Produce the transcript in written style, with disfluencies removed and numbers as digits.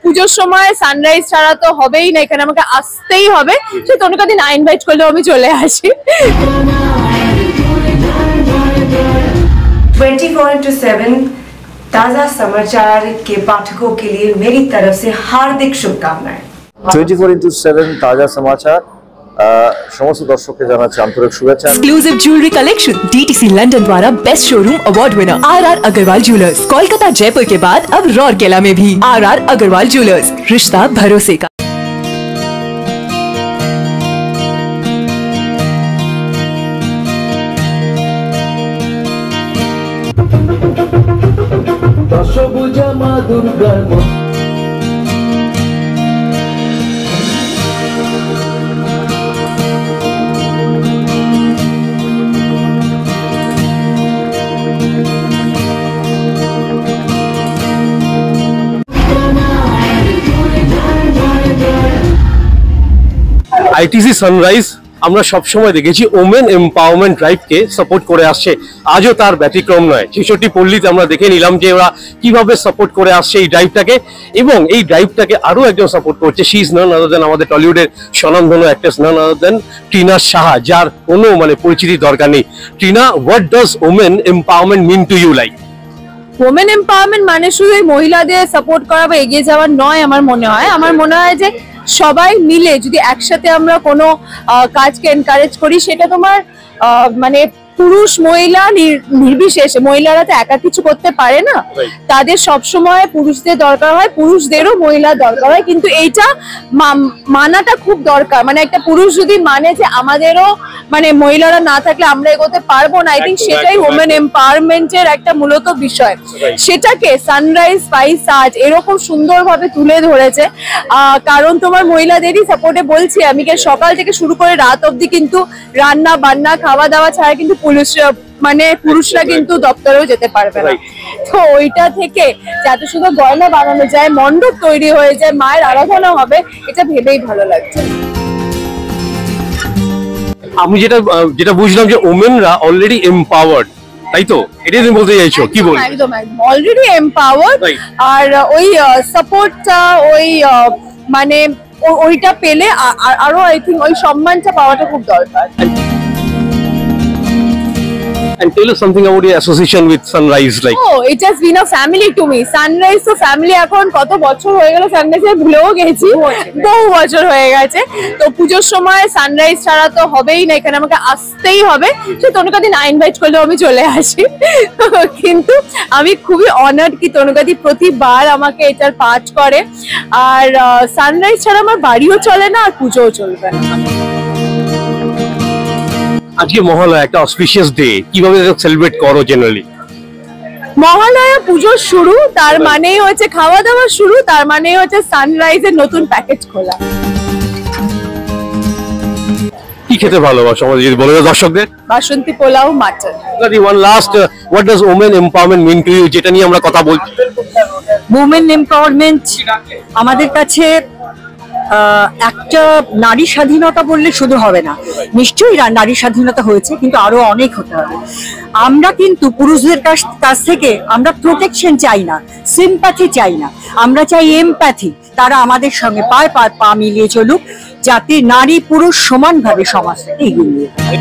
পুজোর সময় সানরাইজ ছাড়া তো হবেই না, এখানে আমাকে আসতেই হবে। তো তনুকাদি না ইনভাইট করলেও আমি চলে আসি। 24/7 ताजा समाचार के पाठकों के लिए मेरी तरफ से हार्दिक शुभकामनाएं। 24/7 ताजा समाचार समस्त दर्शक के জানাচ্ছি আন্তরিক শুভেচ্ছা। Exclusive jewellery collection DTC London द्वारा best showroom award winner RR Agarwal jewellers, Kolkata Jaipur के बाद अब रौरकेला में भी आरआर अग्रवाल ज्वेलर्स, रिश्ता भरोसे का। दशभुजा मा दुर्गार আইটিসি সানরাইজ আমরা সবসময় দেখেছি ওমেন এম্পাওয়ারমেন্ট ড্রাইভকে সাপোর্ট করে আসছে, আজও তার ব্যতিক্রম নয়। 66 পল্লীতে আমরা দেখে নিলাম যে ওরা কিভাবে সাপোর্ট করে আসছে এই ড্রাইভটাকে, এবং এই ড্রাইভটাকে আরো একজন সাপোর্ট করছে। শি ইজ নান আদার দেন আমাদের টলিউডের স্বনামধন্য actress, none other than Tina Saha, যার কোনো পরিচিতির দরকার নেই। Tina, what does women empowerment mean to you like? Women empowerment মানে শুধু মহিলাদের সাপোর্ট করা বা এগিয়ে যাওয়ার নয়। আমার মনে হয় যে সবাই মিলে যদি একসাথে আমরা কোনো কাজকে এনকারেজ করি, সেটা তোমার পুরুষ মহিলা নির্বিশেষে, মহিলারা তো একা কিছু করতে পারে না, তাদের সবসময় পুরুষদের দরকার হয়, পুরুষদেরও মহিলার দরকার হয়। কিন্তু এইটা মানাটা খুব দরকার। একটা পুরুষ যদি মানে যে আমাদেরও মহিলারা না থাকলে আমরা এগোতে পারবো না, আই থিঙ্ক সেটাই ওমেন এম্পাওয়ারমেন্টের একটা মূলত বিষয়। সেটাকে সানরাইজ স্পাইস আজ এরকম সুন্দরভাবে তুলে ধরেছে, কারণ তোমার মহিলাদেরই সাপোর্টে বলছি আমি, সকাল থেকে শুরু করে রাত অব্দি কিন্তু রান্না বান্না খাওয়া দাওয়া ছাড়া কিন্তু পুরুষরা কিন্তু দপ্তরেও যেতে পারবে না। তো ওইটা থেকে যাতে শুধু গয়না বানানো যায়, মণ্ডপ তৈরি হয়ে যায়, মায়ের আরাধনা হবে, এটা ভেবেই ভালো লাগছে। আমি যেটা বুঝলাম যে ওমেনরা অলরেডি এম্পাওয়ার্ড, তাই তো? এটাই তুমি বলতে চাইছো, কি বল? একদম অলরেডি এম্পাওয়ার্ড, আর ওই সাপোর্টটা ওইটা পেলে আরো আই থিঙ্ক ওই সম্মানটা পাওয়াটা খুব দরকার। And tell us something about your association with Sunrise. Oh, it has been a family to me. Sunrise তো family এখন কত বছর হয়ে গেল, Sunrise ভুলেও গেছি, বহু বছর হয়ে গেছে। তো পুজোর সময় সানরাইজ ছাড়া তো হবেই না, এখানে আমাকে আসতেই হবে। তো তনুকাদি না ইনভাইট করলেও আমি চলে আসি। কিন্তু আমি খুবই অনার্ড কি তনুকাদি প্রতিবার আমাকে এটার পাঠ করে, আর সানরাইজ ছাড়া আমার বাড়িও চলে না, আর পুজোও চলবে না। আজকে মহালয়া, একটা অসপিশিয়াস ডে, কিভাবে সেলিব্রেট করো জেনারেলি? মহালয়া পুজোর শুরু, তার মানেই হচ্ছে খাওয়া দাওয়া শুরু, তার মানেই হচ্ছে সানরাইজের নতুন প্যাকেজ খোলা। কি খেতে ভালোবাসো আমাদের যদি বলো দর্শকদের? Basanti pulao, mutton. One last, what does women empowerment mean to you, যেটা নিয়ে আমরা কথা বলছি? ওমেন এম্পাওয়ারমেন্ট আমাদের কাছে একটা নারী স্বাধীনতা বললে শুধু হবে না, নিশ্চয়ই নারী স্বাধীনতা হয়েছে, কিন্তু আরো অনেক হতে হবে। আমরা কিন্তু পুরুষদের কাছ থেকে আমরা প্রোটেকশন চাই না, সিম্প্যাথি চাই না, আমরা চাই এমপ্যাথি। তারা আমাদের সঙ্গে পায়ে পা মিলিয়ে চলুক, যাতে নারী পুরুষ সমানভাবে সমাজে এগিয়ে নিয়ে যায়।